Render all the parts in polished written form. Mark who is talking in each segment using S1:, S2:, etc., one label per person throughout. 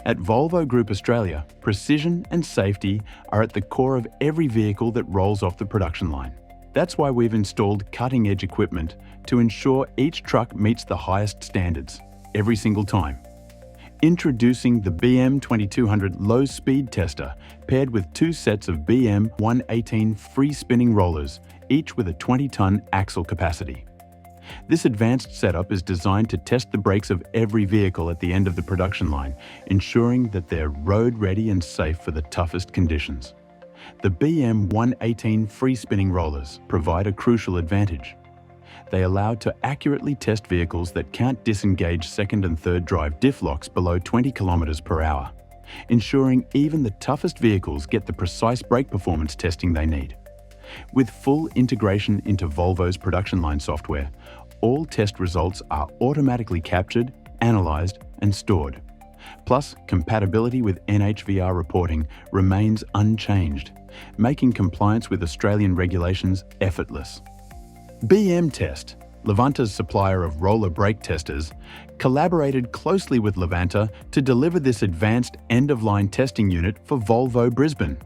S1: At Volvo Group Australia, precision and safety are at the core of every vehicle that rolls off the production line. That's why we've installed cutting-edge equipment to ensure each truck meets the highest standards, every single time. Introducing the BM 2200 Low Speed Tester, paired with 2 sets of BM 118 free spinning rollers, each with a 20-ton axle capacity. This advanced setup is designed to test the brakes of every vehicle at the end of the production line, ensuring that they're road-ready and safe for the toughest conditions. The BM 118 free spinning rollers provide a crucial advantage. They allow to accurately test vehicles that can't disengage second and third drive diff locks below 20 km per hour, ensuring even the toughest vehicles get the precise brake performance testing they need. With full integration into Volvo's production line software, all test results are automatically captured, analysed and stored. Plus, compatibility with NHVR reporting remains unchanged, making compliance with Australian regulations effortless. BM Test, Levanta's supplier of roller brake testers, collaborated closely with Levanta to deliver this advanced end-of-line testing unit for Volvo Brisbane.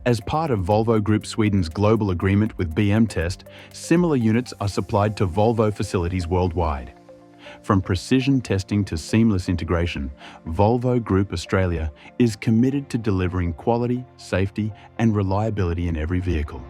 S1: As part of Volvo Group Sweden's global agreement with BM Test, similar units are supplied to Volvo facilities worldwide. From precision testing to seamless integration, Volvo Group Australia is committed to delivering quality, safety, and reliability in every vehicle.